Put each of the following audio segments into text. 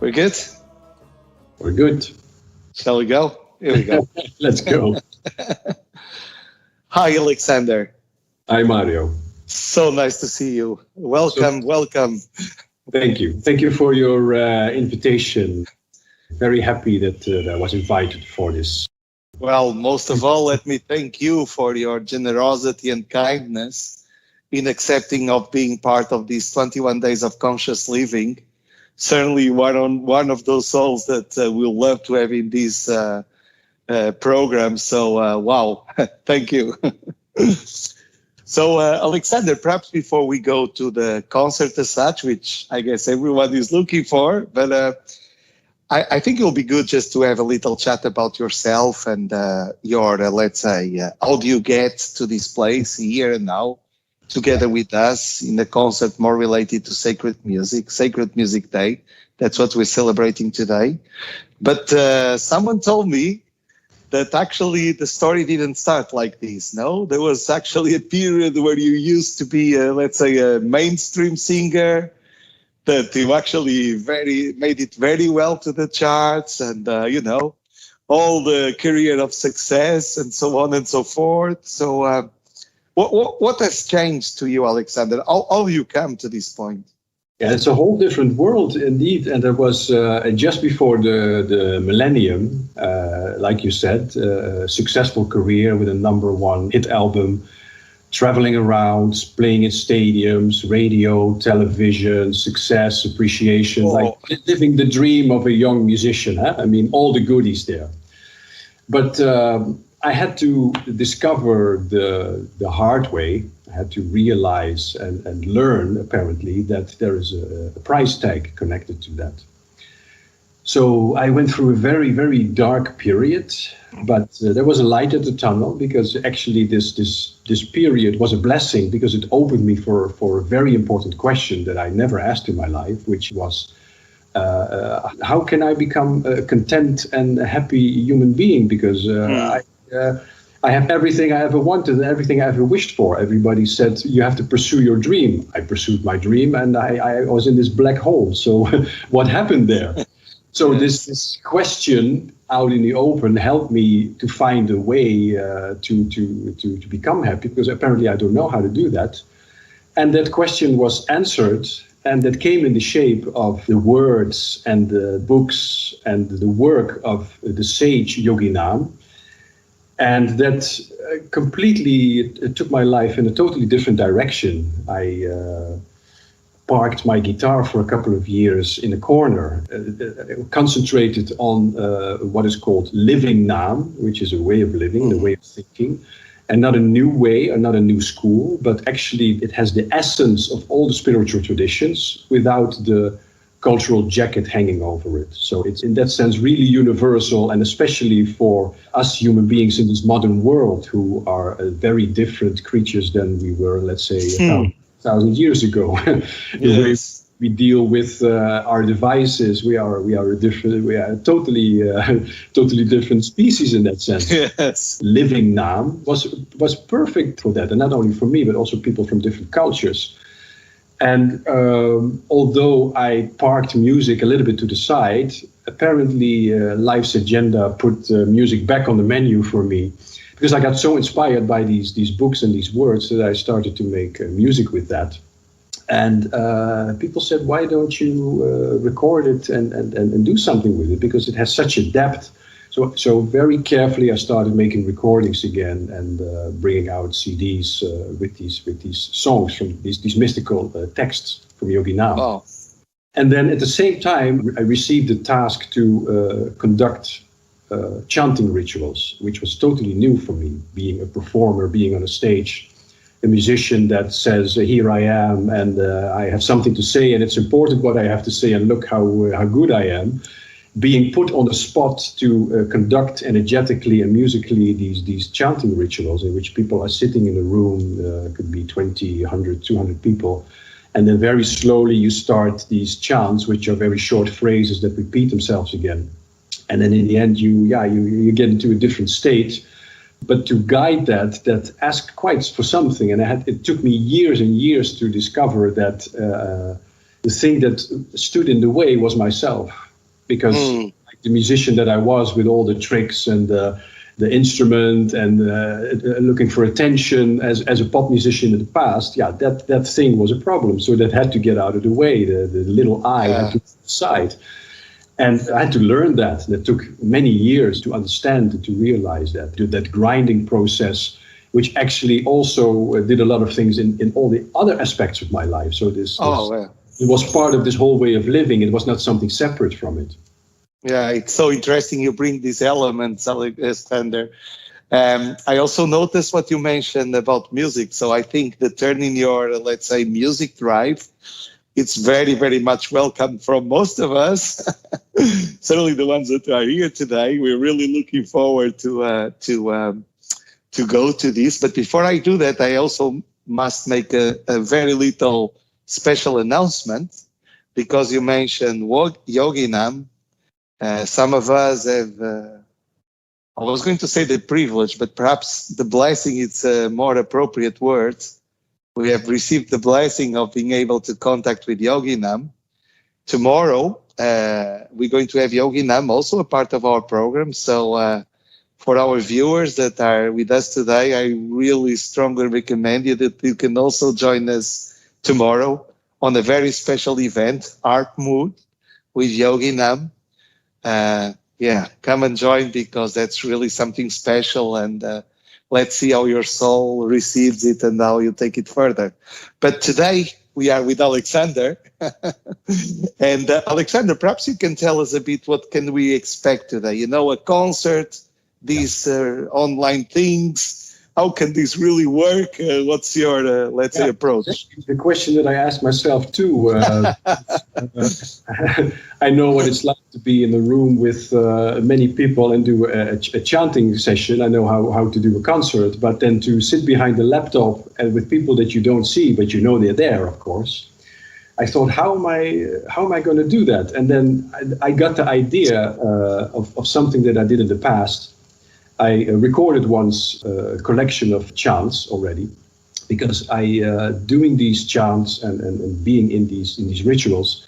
We're good? We're good. Shall we go? Here we go. Let's go. Hi, Alexander. Hi, Mario. So nice to see you. Welcome. Thank you. Thank you for your invitation. Very happy that I was invited for this. Well, most of all, let me thank you for your generosity and kindness in accepting of being part of these 21 days of conscious living. Certainly one of those souls that we'll love to have in these programs. So, wow, thank you. So, Alexander, perhaps before we go to the concert as such, which I guess everyone is looking for, but I think it'll be good just to have a little chat about yourself and your, let's say, how do you get to this place here and now, together with us in the concert more related to Sacred Music Day. That's what we're celebrating today. But someone told me that actually the story didn't start like this, no? There was actually a period where you used to be, let's say, a mainstream singer, that you actually made it very well to the charts and, all the career of success and so on and so forth. So what has changed to you, Alexander? How you come to this point? Yeah, it's a whole different world indeed. And there was just before the millennium, like you said, a successful career with a #1 hit album, traveling around, playing in stadiums, radio, television, success, appreciation, like living the dream of a young musician. Huh? I mean, all the goodies there. But I had to discover the hard way. I had to realize and learn, apparently, that there is a price tag connected to that. So I went through a very, very dark period, but there was a light at the tunnel, because actually this period was a blessing, because it opened me for a very important question that I never asked in my life, which was, how can I become a content and a happy human being? Because I have everything I ever wanted and everything I ever wished for. Everybody said, you have to pursue your dream. I pursued my dream, and I was in this black hole. So what happened there? So this question out in the open helped me to find a way to become happy, because apparently I don't know how to do that. And that question was answered, and that came in the shape of the words and the books and the work of the sage Yoginam. And that completely took my life in a totally different direction. I parked my guitar for a couple of years in a corner, concentrated on what is called living Naam, which is a way of living, a way of thinking, and not a new way or not a new school, but actually it has the essence of all the spiritual traditions without the cultural jacket hanging over it. So it's in that sense really universal, and especially for us human beings in this modern world, who are very different creatures than we were, let's say, 1,000 years ago. The way we deal with our devices, we are a totally different species in that sense. Yes. Living Naam was perfect for that, and not only for me, but also people from different cultures. And although I parked music a little bit to the side, apparently life's agenda put music back on the menu for me, because I got so inspired by these books and these words that I started to make music with that. And people said, why don't you record it and do something with it? Because it has such a depth. So very carefully I started making recordings again and bringing out CDs with these songs from these mystical texts from Yoginam. Wow. And then at the same time, I received the task to conduct chanting rituals, which was totally new for me, being a performer, being on a stage, a musician that says, here I am, and I have something to say, and it's important what I have to say, and look how good I am. Being put on the spot to conduct energetically and musically these chanting rituals, in which people are sitting in a room, could be 20, 100, 200 people, and then very slowly you start these chants, which are very short phrases that repeat themselves again. And then in the end, you get into a different state. But to guide that asked quite for something, and it took me years and years to discover that the thing that stood in the way was myself. because like the musician that I was, with all the tricks and the instrument and looking for attention as a pop musician in the past, that thing was a problem. So that had to get out of the way. The little I had to decide. And I had to learn that. That took many years to understand and to realize that grinding process, which actually also did a lot of things in all the other aspects of my life. So it was part of this whole way of living. It was not something separate from it. Yeah, it's so interesting you bring these elements, Alexander. I also noticed what you mentioned about music. So I think the turn in your, let's say, music drive, it's very, very much welcome from most of us. Certainly the ones that are here today. We're really looking forward to go to this. But before I do that, I also must make a very little special announcement, because you mentioned Yoginam. Some of us have, I was going to say the privilege, but perhaps the blessing is a more appropriate word. We have received the blessing of being able to contact with Yoginam. Tomorrow, we're going to have Yoginam also a part of our program. So for our viewers that are with us today, I really strongly recommend you that you can also join us tomorrow on a very special event, Art Mood with Yoginam. Come and join, because that's really something special, and let's see how your soul receives it and how you take it further. But today we are with Alexander. And Alexander, perhaps you can tell us a bit, what can we expect today? You know, a concert, these online things. How can this really work? What's your, let's say, approach? The question that I ask myself too. I know what it's like to be in a room with many people and do a chanting session. I know how to do a concert, but then to sit behind the laptop and with people that you don't see, but you know they're there, of course. I thought, how am I going to do that? And then I got the idea of something that I did in the past. I recorded once a collection of chants already, because doing these chants and being in these rituals,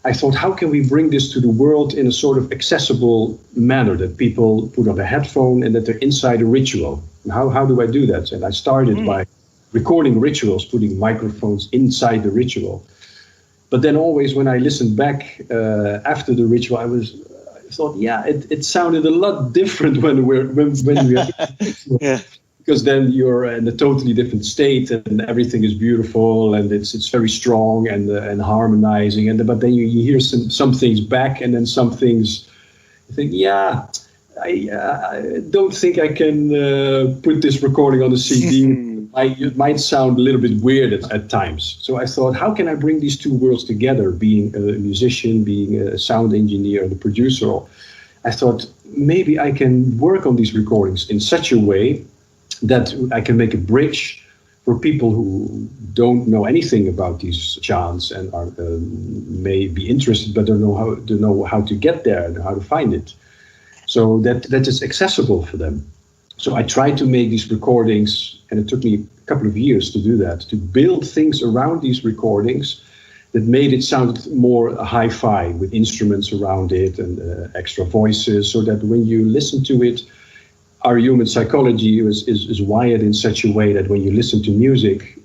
I thought, how can we bring this to the world in a sort of accessible manner, that people put on a headphone and that they're inside a ritual? And how do I do that? And I started by recording rituals, putting microphones inside the ritual. But then always when I listened back after the ritual, I thought, it sounded a lot different when we are because then you're in a totally different state and everything is beautiful and it's very strong and harmonizing, but then you hear some things back, and then some things you think, I don't think I can put this recording on the CD. It might sound a little bit weird at times. So I thought, how can I bring these two worlds together, being a musician, being a sound engineer, and a producer? I thought, maybe I can work on these recordings in such a way that I can make a bridge for people who don't know anything about these chants and are may be interested but don't know how to get there and how to find it. So that is accessible for them. So I tried to make these recordings, and it took me a couple of years to do that, to build things around these recordings that made it sound more hi-fi, with instruments around it and extra voices, so that when you listen to it, our human psychology is wired in such a way that when you listen to music,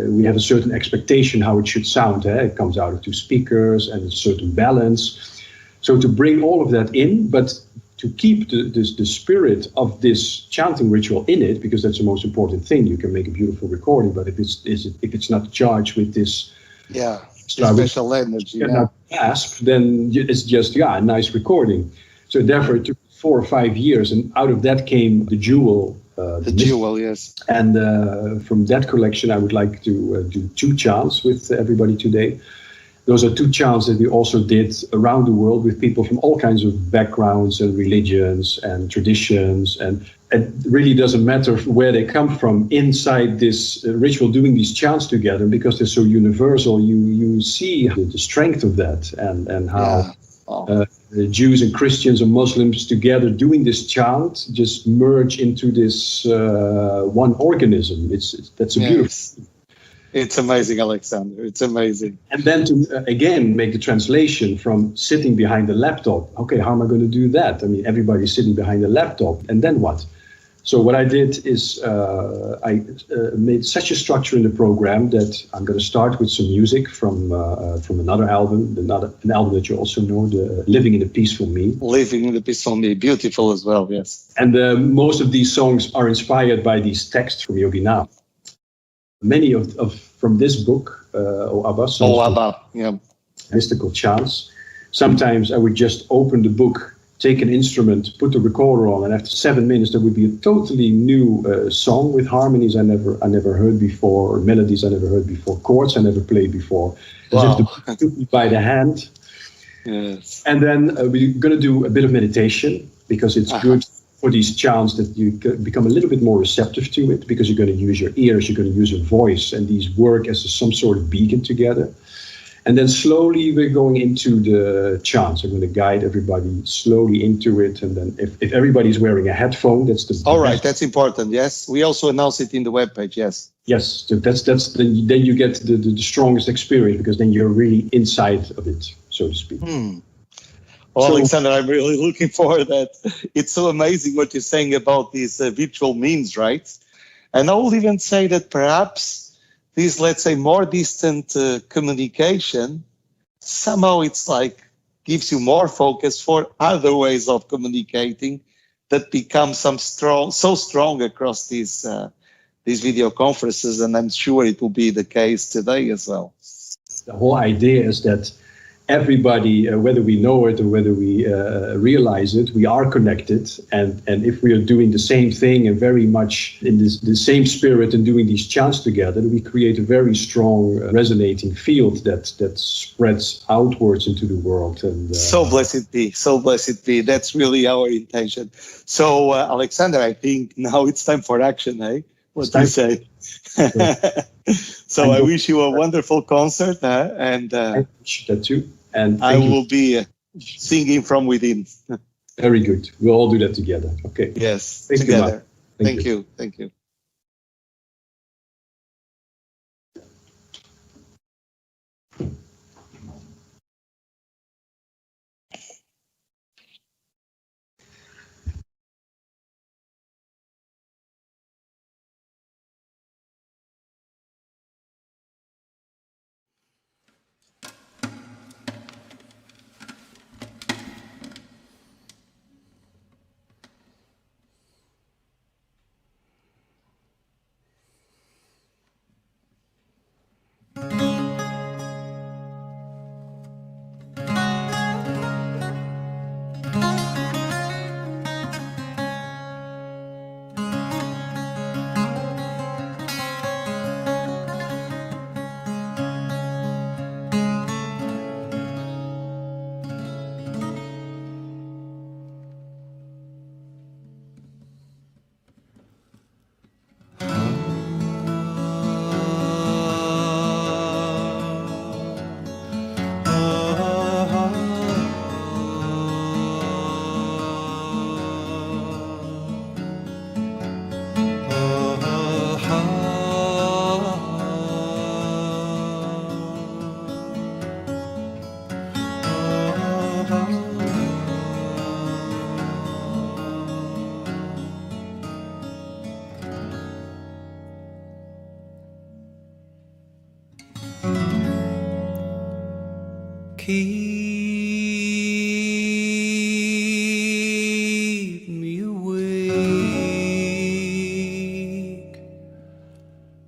we have a certain expectation how it should sound. It comes out of two speakers and a certain balance. So to bring all of that in, but to keep the spirit of this chanting ritual in it, because that's the most important thing. You can make a beautiful recording, but if it's not charged with this special energy, grasp, then it's just a nice recording. So therefore, it took 4 or 5 years, and out of that came the Jewel. The Jewel, yes. And from that collection, I would like to do 2 chants with everybody today. Those are 2 chants that we also did around the world with people from all kinds of backgrounds and religions and traditions. And it really doesn't matter where they come from inside this ritual, doing these chants together, because they're so universal. You see the strength of that, and how the Jews and Christians and Muslims together doing this chant just merge into this one organism. That's a beautiful thing. It's amazing, Alexander. It's amazing. And then to again make the translation from sitting behind the laptop. Okay, how am I going to do that? I mean, everybody's sitting behind the laptop, and then what? So what I did is I made such a structure in the program that I'm going to start with some music from another album, an album that you also know, the Living in a Peaceful Me. Living in a Peaceful Me, beautiful as well, yes. And most of these songs are inspired by these texts from Yogi Nam. Many of from this book, O Abba, yeah. Mystical Chants. Sometimes I would just open the book, take an instrument, put the recorder on, and after 7 minutes there would be a totally new song with harmonies I never heard before, or melodies I never heard before, chords I never played before. As if the book took me by the hand. Yes. And then we're going to do a bit of meditation, because it's good for these chants that you become a little bit more receptive to it, because you're going to use your ears, you're going to use your voice, and these work as some sort of beacon together. And then slowly we're going into the chants. I'm going to guide everybody slowly into it. And then if everybody's wearing a headphone, that's the all right. That's important. Yes, we also announce it in the webpage. Yes. Yes, so that's then you get the strongest experience, because then you're really inside of it, so to speak. Well, Alexander, I'm really looking forward to that. It's so amazing what you're saying about these virtual means, right? And I will even say that perhaps this, let's say, more distant communication, somehow it's like gives you more focus for other ways of communicating that become so strong across these video conferences, and I'm sure it will be the case today as well. The whole idea is that everybody, whether we know it or whether we realize it, we are connected. And if we are doing the same thing and very much in the same spirit and doing these chants together, we create a very strong resonating field that spreads outwards into the world. And so blessed be, so blessed be. That's really our intention. So, Alexander, I think now it's time for action, eh? What do you say? So I wish you a wonderful concert, and I wish that too. And I will be singing from within. Very good. We'll all do that together. Okay. Yes, Thank together. You, Thank you. Thank you. Keep me awake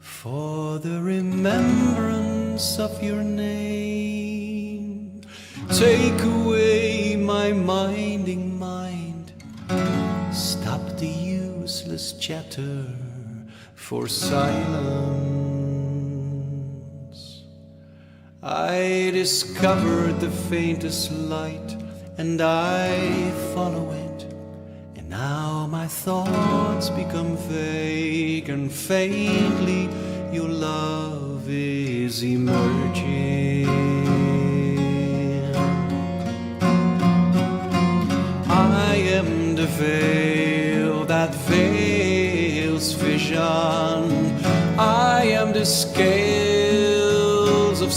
for the remembrance of your name. Take away my minding mind. Stop the useless chatter for silence. I discovered the faintest light and I follow it, and now my thoughts become vague and faintly your love is emerging. I am the veil that veils vision. I am the scale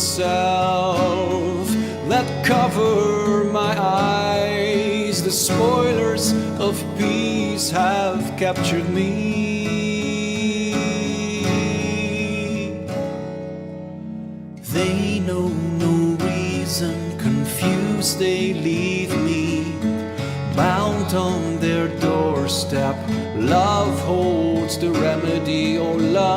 myself that cover my eyes. The spoilers of peace have captured me. They know no reason, confused they leave me, bound on their doorstep. Love holds the remedy, or love,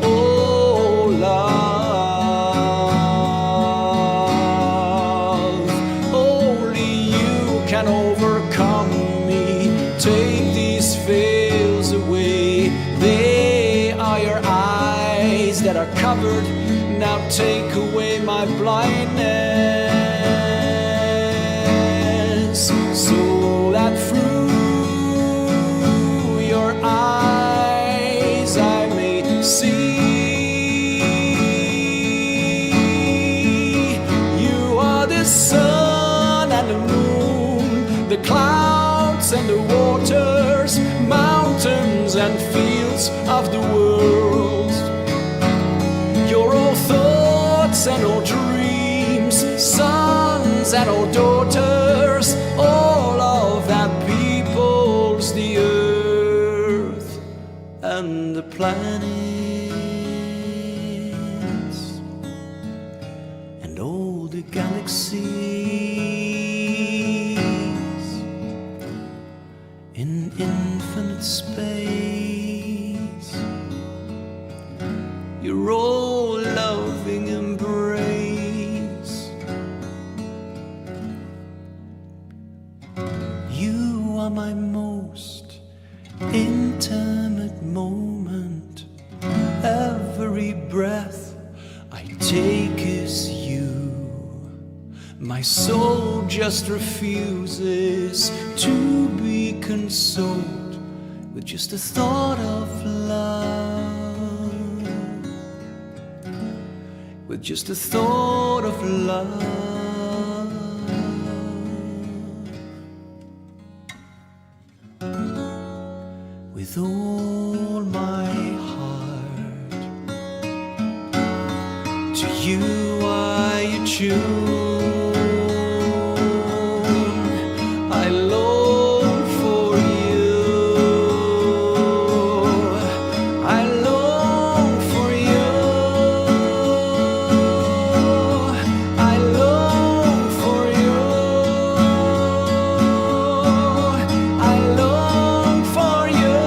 oh love. Only you can overcome me, take these veils away. They are your eyes that are covered, now take away my blindness, so that through your eyes I may see. You are the sun and the moon, the clouds and the waters, mountains and fields of the world. You're all thoughts and all dreams, sons and all daughters, all of that peoples the earth and the planets and all the galaxies in infinite space. You're all loving embrace. You are my most intimate moment. Every breath I take is you. My soul just refuses to be consoled with just the thought of love. With just the thought of love. With all my heart, to you I attune. I long for you. I long for you. I long for you. I long for you.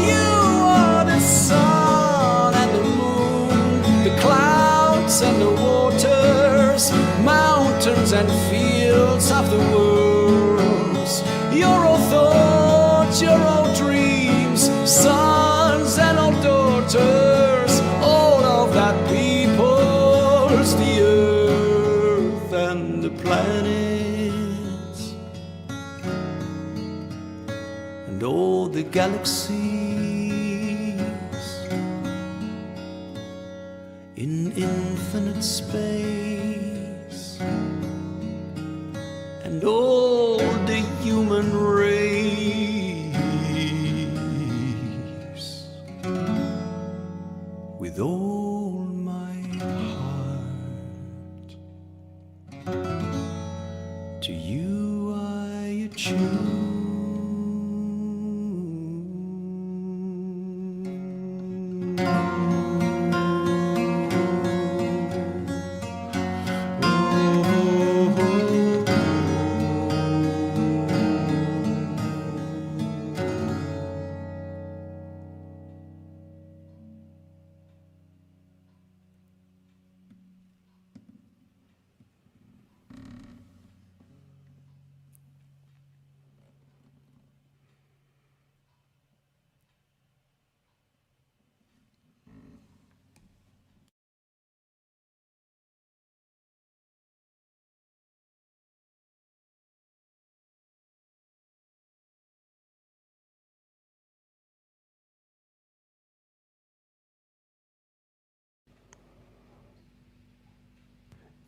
You are the sun and the moon, the clouds and the waters, mountains and fields of the world. You're all thoughts, you're all dreams, sons and all daughters, all of that peoples the earth and the planets and all the galaxies in infinite space and all the human race. With all my heart, to you I attune.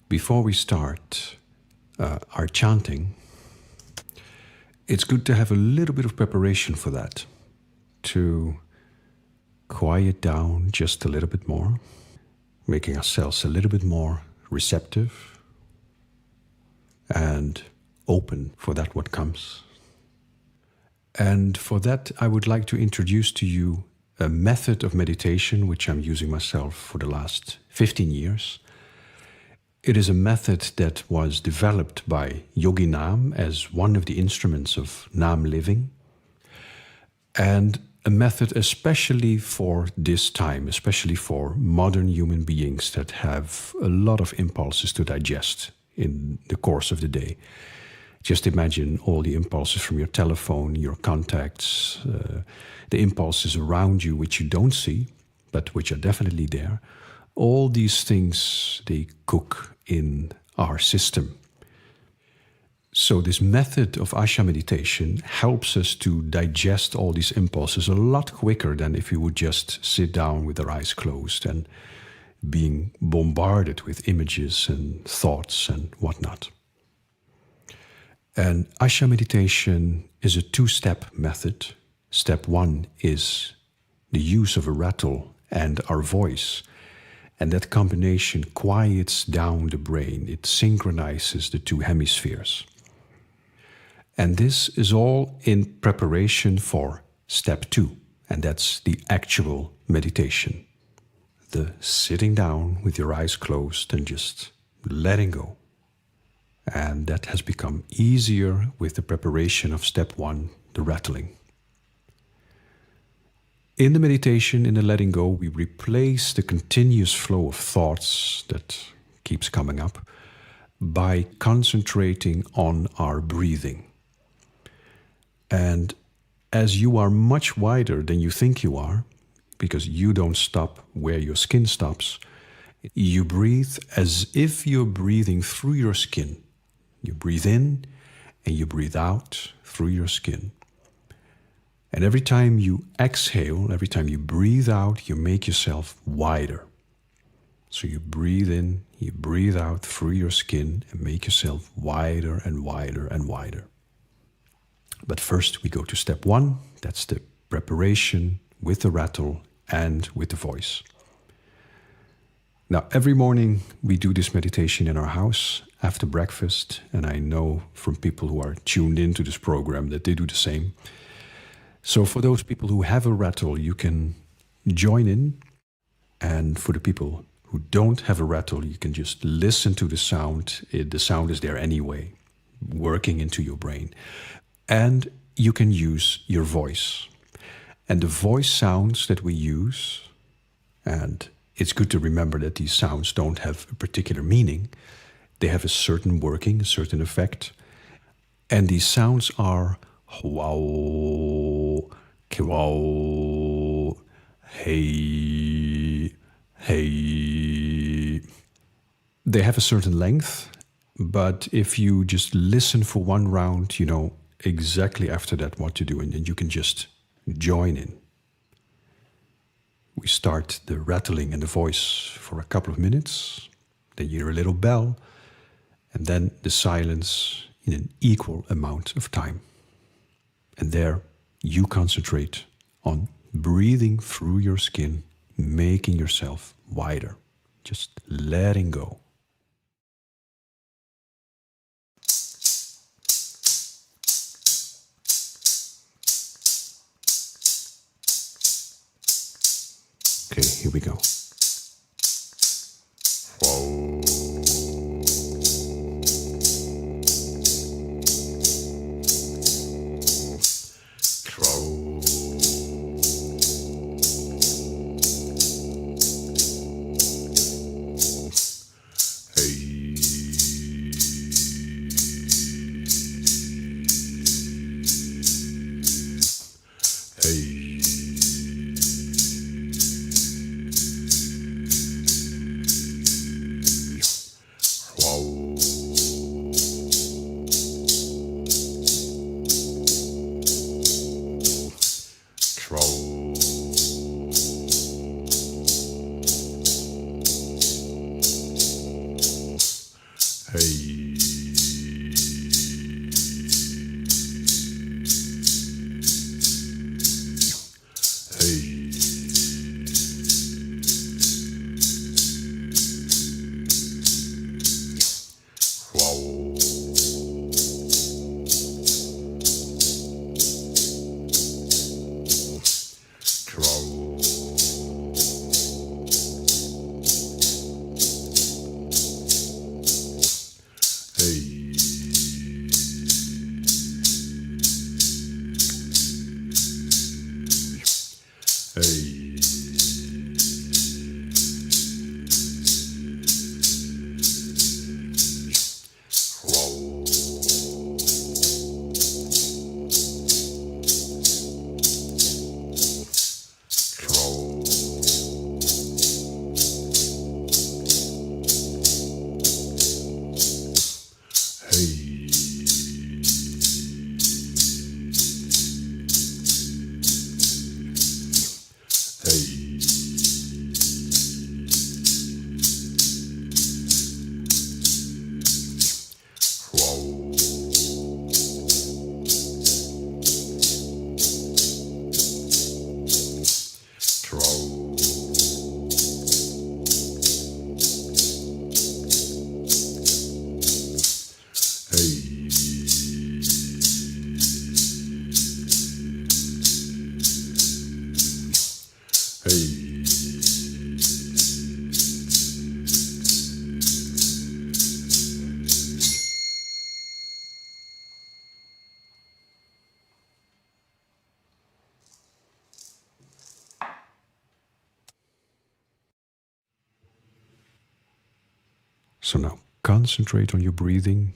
Before we start our chanting, it's good to have a little bit of preparation for that. to quiet down just a little bit more, making ourselves a little bit more receptive and open for that what comes. And for that, I would like to introduce to you a method of meditation which I'm using myself for the last 15 years. It is a method that was developed by Yogi Nam as one of the instruments of Nam living, and a method especially for this time, especially for modern human beings that have a lot of impulses to digest in the course of the day. Just imagine all the impulses from your telephone, your contacts, the impulses around you which you don't see, but which are definitely there. All these things, they cook in our system. So this method of Asha meditation helps us to digest all these impulses a lot quicker than if we would just sit down with our eyes closed and being bombarded with images and thoughts and whatnot. And Asha meditation is a two-step method. Step one is the use of a rattle and our voice. And that combination quiets down the brain. It synchronizes the two hemispheres. And this is all in preparation for step two. And that's the actual meditation. The sitting down with your eyes closed and just letting go. And that has become easier with the preparation of step one, the rattling. In the meditation, in the letting go, we replace the continuous flow of thoughts that keeps coming up by concentrating on our breathing. And as you are much wider than you think you are, because you don't stop where your skin stops, you breathe as if you're breathing through your skin. You breathe in and you breathe out through your skin. And every time you exhale, every time you breathe out, you make yourself wider. So you breathe in, you breathe out through your skin and make yourself wider and wider and wider. But first we go to step one. That's the preparation with the rattle and with the voice. Now, every morning we do this meditation in our house after breakfast, and I know from people who are tuned into this program that they do the same. So for those people who have a rattle, you can join in. And for the people who don't have a rattle, you can just listen to the sound. The sound is there anyway, working into your brain. And you can use your voice. And the voice sounds that we use, and it's good to remember that these sounds don't have a particular meaning. They have a certain working, a certain effect. And these sounds are wow, kiwao, hey, hey. They have a certain length, but if you just listen for one round, you know exactly after that what to do, and then you can just join in. We start the rattling and the voice for a couple of minutes, then you hear a little bell, and then the silence in an equal amount of time. And there you concentrate on breathing through your skin, making yourself wider, just letting go. Okay, here we go. Whoa. So now concentrate on your breathing.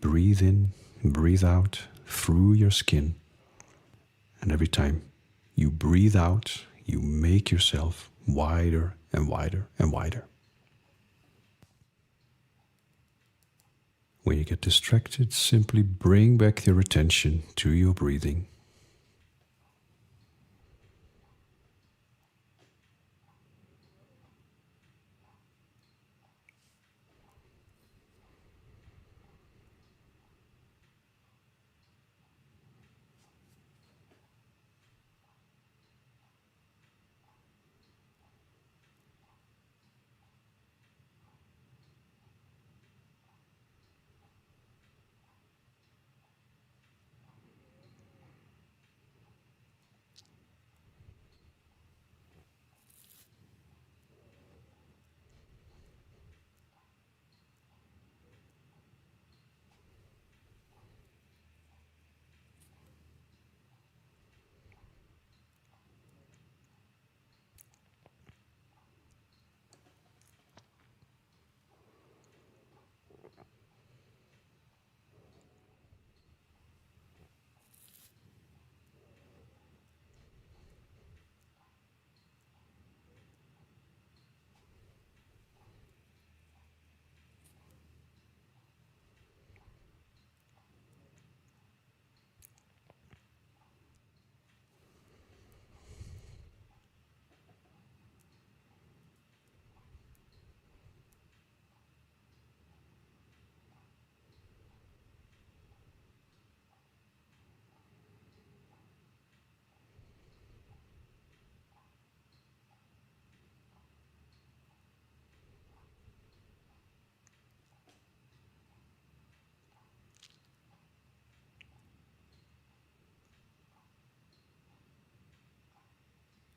Breathe in, breathe out through your skin. And every time you breathe out, you make yourself wider and wider and wider. When you get distracted, simply bring back your attention to your breathing.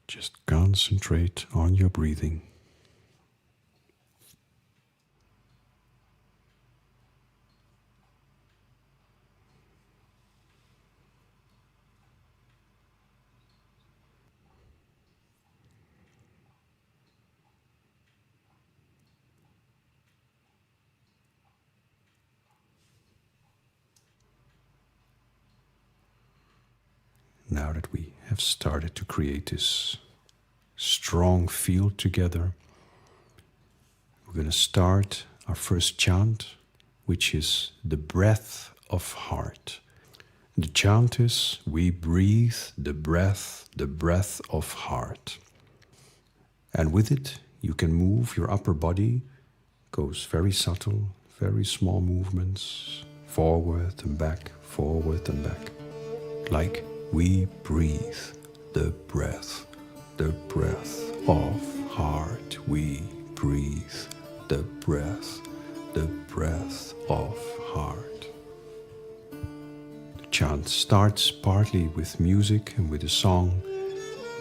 Just concentrate on your breathing. Now that we have started to create this strong field together, we're going to start our first chant, which is the breath of heart. The chant is, we breathe the breath of heart. And with it, you can move your upper body, goes very subtle, very small movements, forward and back, like we breathe the breath of heart. We breathe the breath of heart. The chant starts partly with music and with a song.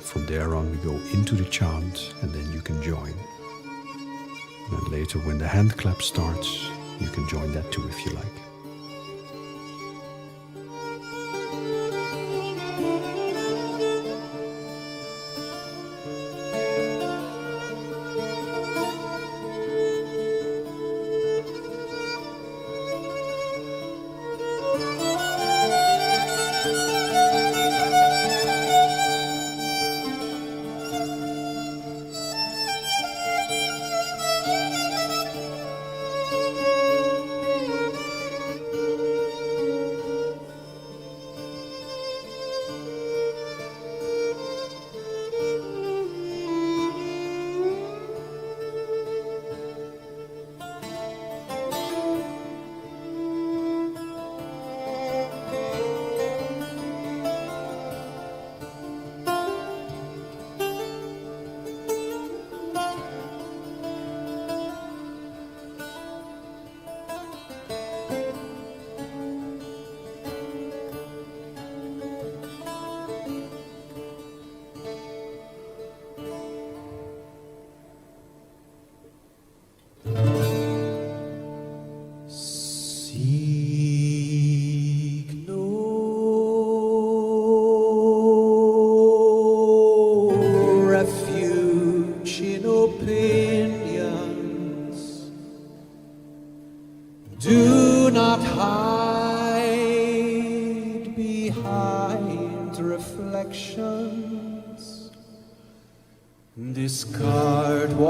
From there on we go into the chant and then you can join. And later when the hand clap starts, you can join that too if you like.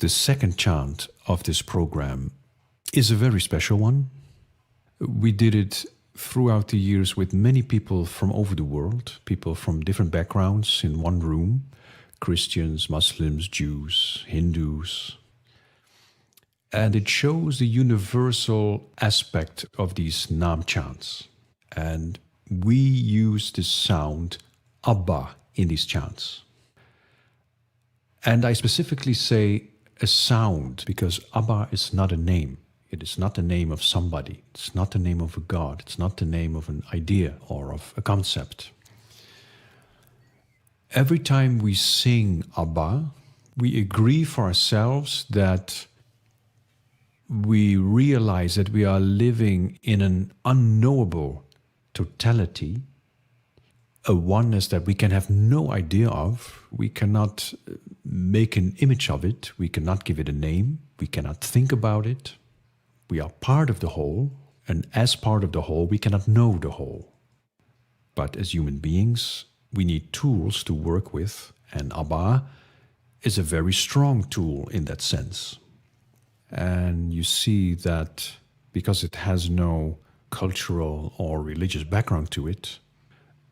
The second chant of this program is a very special one. We did it throughout the years with many people from over the world, people from different backgrounds in one room, Christians, Muslims, Jews, Hindus. And it shows the universal aspect of these Nam chants. And we use the sound Abba in these chants. And I specifically say a sound because Abba is not a name. It is not the name of somebody. It's not the name of a god. It's not the name of an idea or of a concept. Every time we sing Abba, we agree for ourselves that we realize that we are living in an unknowable totality, a oneness that we can have no idea of. We cannot make an image of it. We cannot give it a name. We cannot think about it. We are part of the whole, and as part of the whole, we cannot know the whole. But as human beings, we need tools to work with, and Abba is a very strong tool in that sense. And you see that because it has no cultural or religious background to it,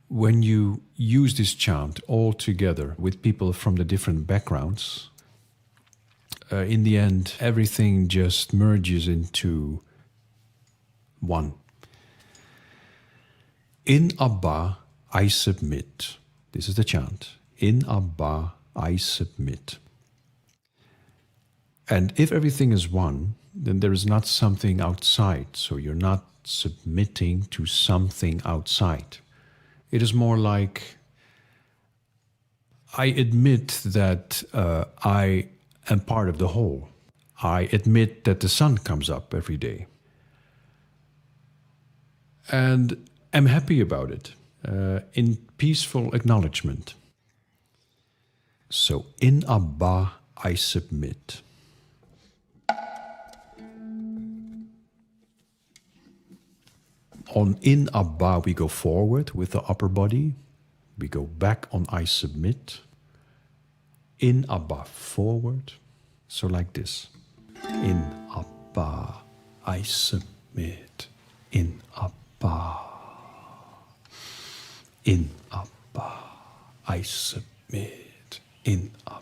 when you use this chant all together with people from the different backgrounds, in the end, everything just merges into one. In Abba, I submit. This is the chant. In Abba, I submit. And if everything is one, then there is not something outside. So you're not submitting to something outside. It is more like, I admit that I am part of the whole. I admit that the sun comes up every day. And I'm happy about it, in peaceful acknowledgement. So, in Abba, I submit. On in Abba, we go forward with the upper body. We go back on I submit. In Abba, forward. So like this. In Abba, I submit. In Abba. In Abba, I submit. In Abba.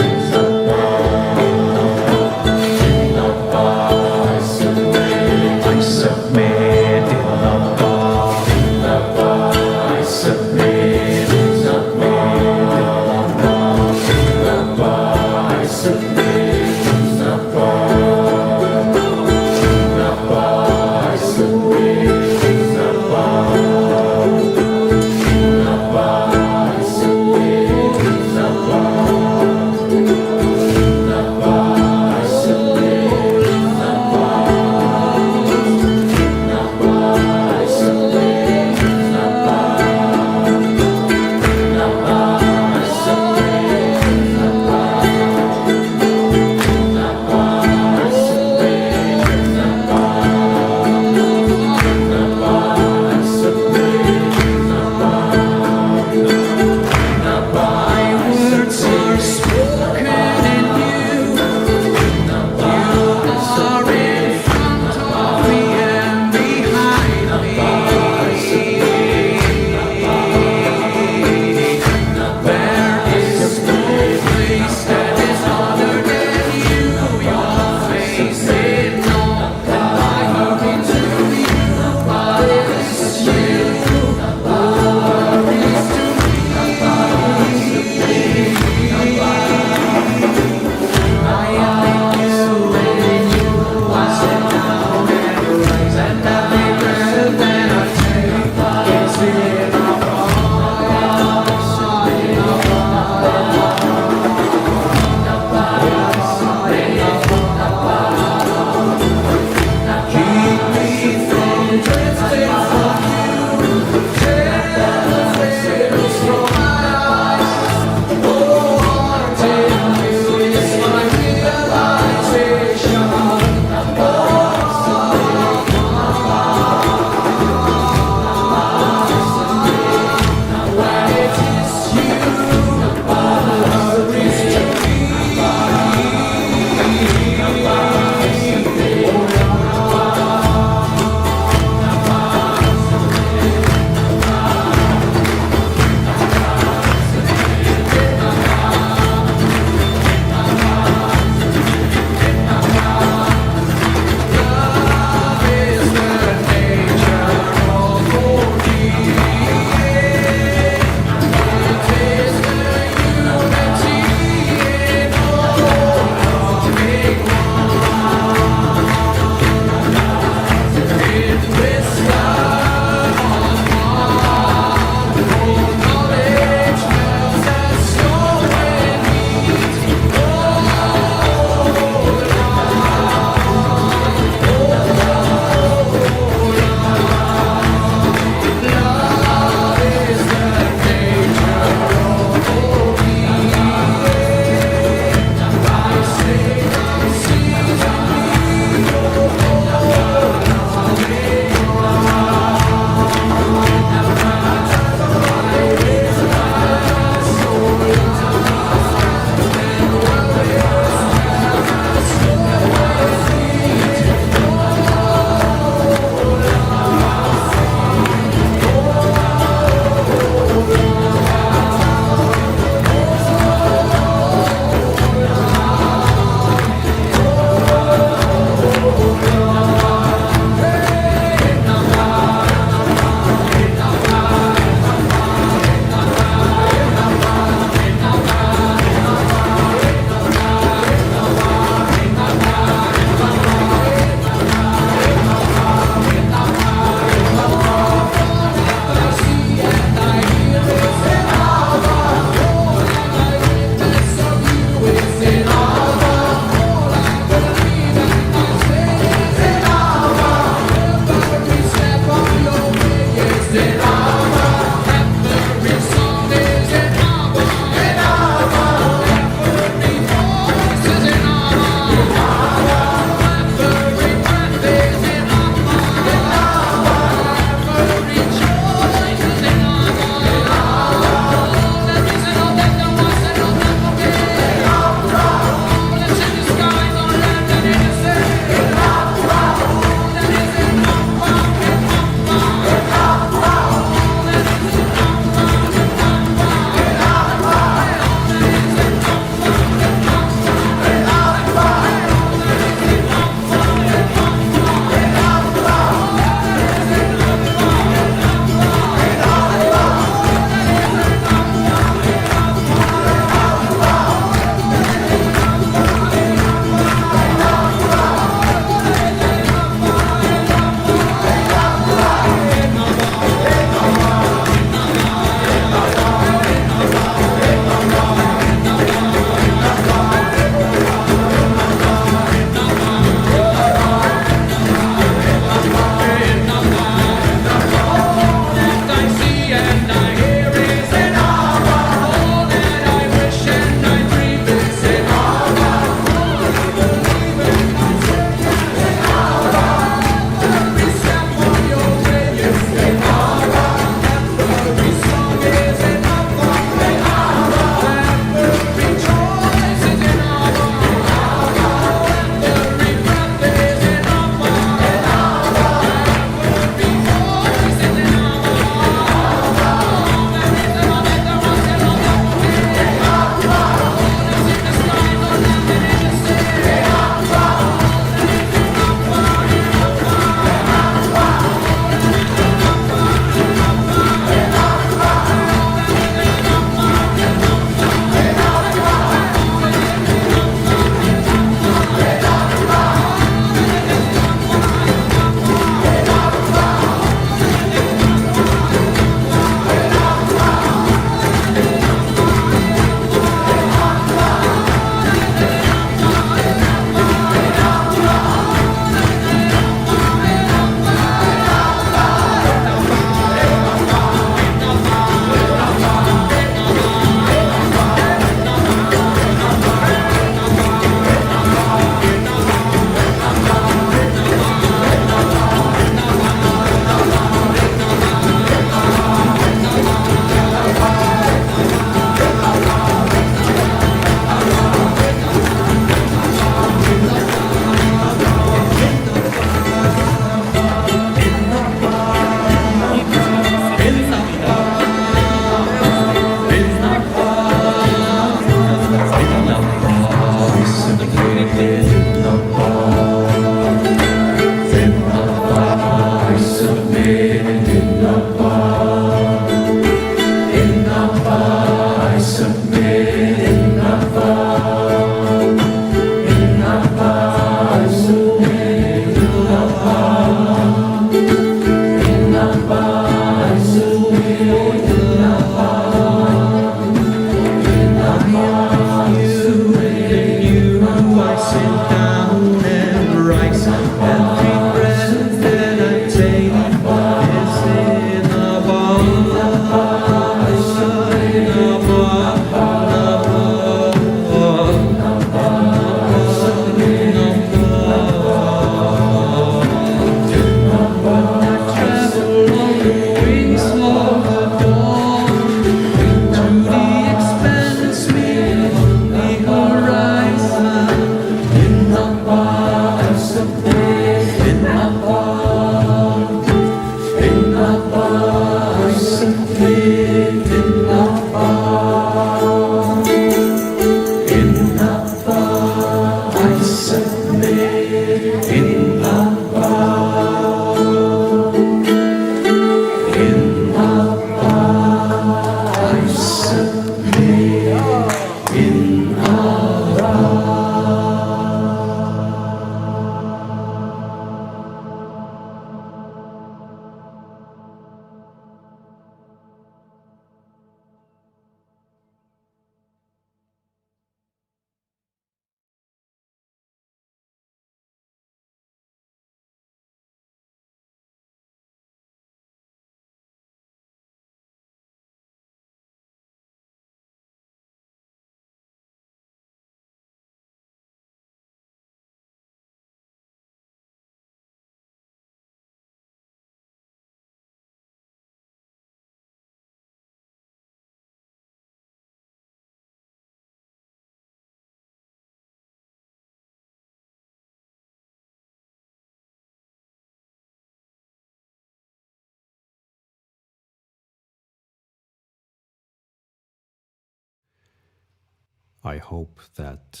I hope that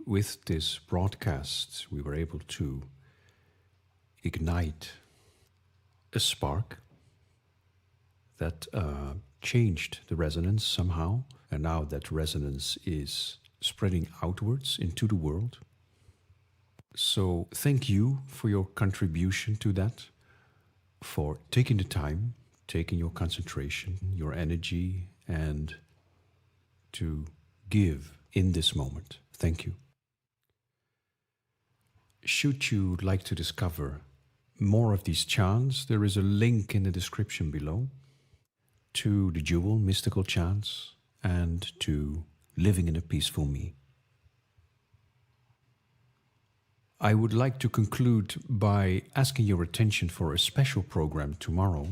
with this broadcast we were able to ignite a spark that changed the resonance somehow. And now that resonance is spreading outwards into the world. So thank you for your contribution to that, for taking the time, taking your concentration, your energy, and to give in this moment. Thank you. Should you like to discover more of these chants, there is a link in the description below to the Jewel Mystical Chants and to Living in a Peaceful Me. I would like to conclude by asking your attention for a special program tomorrow.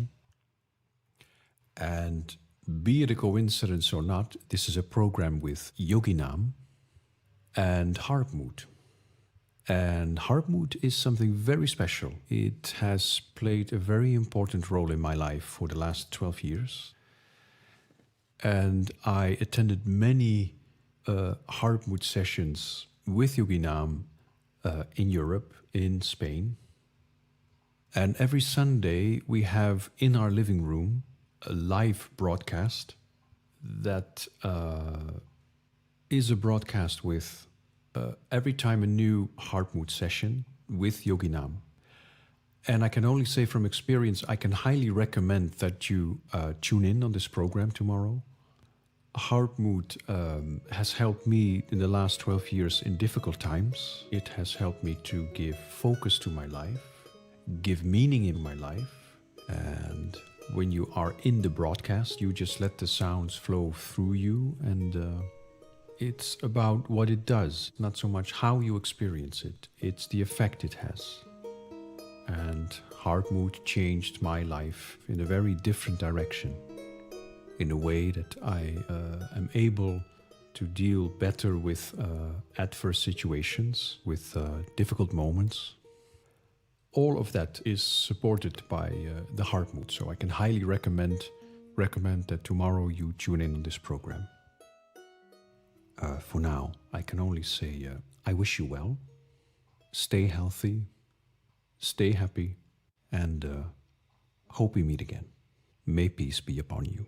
And be it a coincidence or not, this is a program with Yoginam and Harmut. And Harmut is something very special. It has played a very important role in my life for the last 12 years. And I attended many Harmut sessions with Yoginam in Europe, in Spain. And every Sunday we have in our living room a live broadcast that is a broadcast with every time a new Harmut session with Yoginam. And I can only say from experience, I can highly recommend that you tune in on this program tomorrow. Harmut has helped me in the last 12 years in difficult times. It has helped me to give focus to my life, give meaning in my life. And when you are in the broadcast, you just let the sounds flow through you, and it's about what it does, not so much how you experience it. It's the effect it has. And Harmut changed my life in a very different direction, in a way that I am able to deal better with adverse situations, with difficult moments. All of that is supported by the Harmut, so I can highly recommend that tomorrow you tune in on this program. For now, I can only say I wish you well, stay healthy, stay happy, and hope we meet again. May peace be upon you.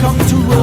come to run.